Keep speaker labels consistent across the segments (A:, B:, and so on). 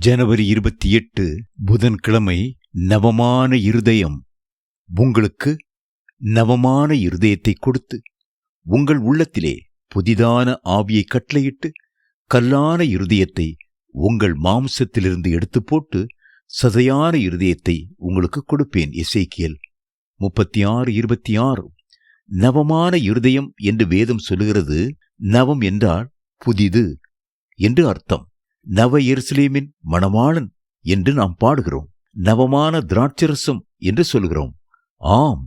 A: ஜனவரி 28 புதன்கிழமை. நவமான இருதயம். உங்களுக்கு நவமான இருதயத்தை கொடுத்து உங்கள் உள்ளத்திலே புதிதான ஆவியை கட்டளையிட்டு கல்லான இருதயத்தை உங்கள் மாம்சத்திலிருந்து எடுத்து போட்டு சதையான இருதயத்தை உங்களுக்கு கொடுப்பேன். எசேக்கியேல் 36:26. நவமான இருதயம் என்று வேதம் சொல்லுகிறது. நவம் என்றால் புதிது என்று அர்த்தம். நவ எருசலேமின் மணவாளன் என்று நாம் பாடுகிறோம். நவமான திராட்சரசம் என்று சொல்கிறோம். ஆம்,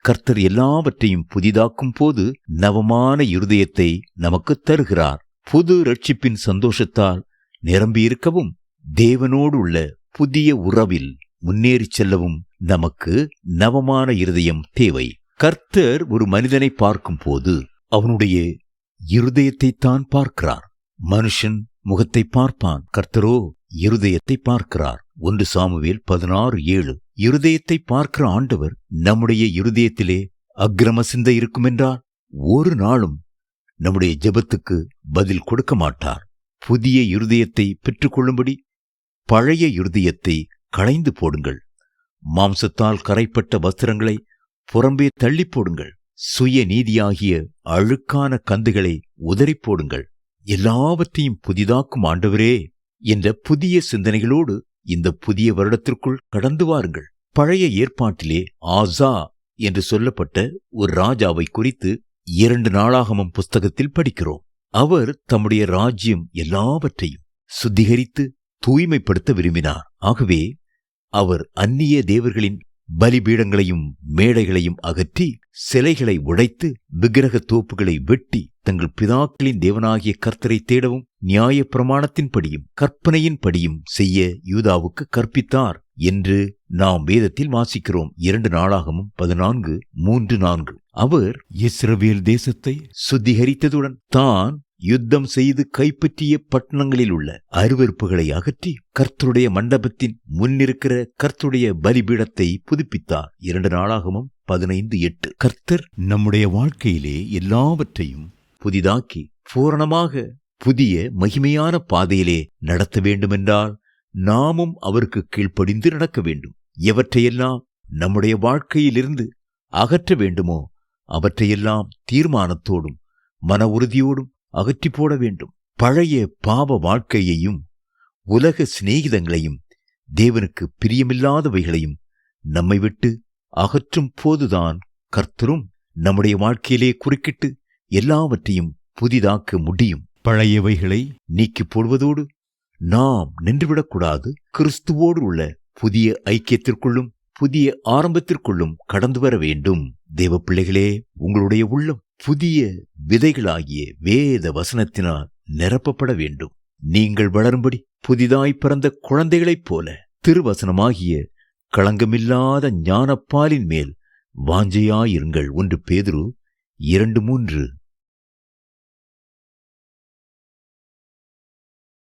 A: கர்த்தர் எல்லாவற்றையும் புதிதாக்கும் போது நவமான இருதயத்தை நமக்கு தருகிறார். புது இரட்சிப்பின் சந்தோஷத்தால் நிரம்பியிருக்கவும் தேவனோடு உள்ள புதிய உறவில் முன்னேறி செல்லவும் நமக்கு நவமான இருதயம் தேவை. கர்த்தர் ஒரு மனிதனை பார்க்கும் போது அவனுடைய இருதயத்தைத்தான் பார்க்கிறார். மனுஷன் முகத்தை பார்ப்பான், கர்த்தரோ இருதயத்தை பார்க்கிறார். 1 சாமுவேல் 16:7. இருதயத்தை பார்க்கிற ஆண்டவர் நம்முடைய இருதயத்திலே அக்கிரம சிந்தை இருக்குமென்றால் ஒரு நாளும் நம்முடைய ஜெபத்துக்கு பதில் கொடுக்க மாட்டார். புதிய இருதயத்தை பெற்றுக்கொள்ளும்படி பழைய இருதயத்தை களைந்து போடுங்கள். மாம்சத்தால் கரைப்பட்ட வஸ்திரங்களை புறம்பே தள்ளி போடுங்கள். சுய நீதியாகிய அழுக்கான கந்துகளை உதறி போடுங்கள். எல்லாவற்றையும் புதிதாக்கும் ஆண்டவரே என்ற புதிய சிந்தனைகளோடு இந்த புதிய வருடத்திற்குள் கடந்து வாருங்கள். பழைய ஏற்பாட்டிலே ஆசா என்று சொல்லப்பட்ட ஒரு ராஜாவை குறித்து 2 நாளாகமம் புஸ்தகத்தில் படிக்கிறோம். அவர் தம்முடைய ராஜ்யம் எல்லாவற்றையும் சுத்திகரித்து தூய்மைப்படுத்த விரும்பினார். ஆகவே அவர் அந்நிய தேவர்களின் பலிபீடங்களையும் மேடைகளையும் அகற்றி சிலைகளை உடைத்து விக்கிரக தோப்புகளை வெட்டி தங்கள் பிதாக்களின் தேவனாகிய கர்த்தரை தேடவும் நியாய பிரமாணத்தின்படியும் கற்பனையின்படியும் செய்ய யூதாவுக்கு கற்பித்தார் என்று நாம் வேதத்தில் வாசிக்கிறோம். 2 நாளாகமம் 14:3-4. அவர் இஸ்ரவேல் தேசத்தை சுத்திகரித்ததுடன் தான் யுத்தம் செய்து கைப்பற்றிய பட்டணங்களில் உள்ள அருவருப்புகளை அகற்றி கர்த்தருடைய மண்டபத்தின் முன்னிருக்கிற கர்த்தருடைய பலிபீடத்தை புதுப்பித்தார். 2 நாளாகமம் 15:8. கர்த்தர் நம்முடைய வாழ்க்கையிலே எல்லாவற்றையும் புதிதாக்கி பூரணமாக புதிய மகிமையான பாதையிலே நடத்த வேண்டுமென்றால் நாமும் அவருக்கு கீழ்ப்படிந்து நடக்க வேண்டும். எவற்றையெல்லாம் நம்முடைய வாழ்க்கையிலிருந்து அகற்ற வேண்டுமோ அவற்றையெல்லாம் தீர்மானத்தோடும் மன உறுதியோடும் அகற்றி போட வேண்டும். பழைய பாவ வாழ்க்கையையும் உலக சிநேகிதங்களையும் தேவனுக்கு பிரியமில்லாதவைகளையும் நம்மை விட்டு அகற்றும் போதுதான் கர்த்தரும் நம்முடைய வாழ்க்கையிலே குறுக்கிட்டு எல்லாவற்றையும் புதிதாக்க முடியும். பழையவைகளை நீக்கி போடுவதோடு நாம் நின்றுவிடக்கூடாது. கிறிஸ்துவோடு உள்ள புதிய ஐக்கியத்திற்குள்ளும் புதிய ஆரம்பத்திற்குள்ளும் கடந்து வர வேண்டும். தேவ பிள்ளைகளே, உங்களுடைய உள்ளம் புதிய விதைகளாகிய வேத வசனத்தினால் நிரப்பப்பட வேண்டும். நீங்கள் வளரும்படி புதிதாய் பிறந்த குழந்தைகளைப் போல திருவசனமாகிய களங்கமில்லாத ஞானப்பாலின் மேல் வாஞ்சையாயிருங்கள். 1 பேதுரு 2:3.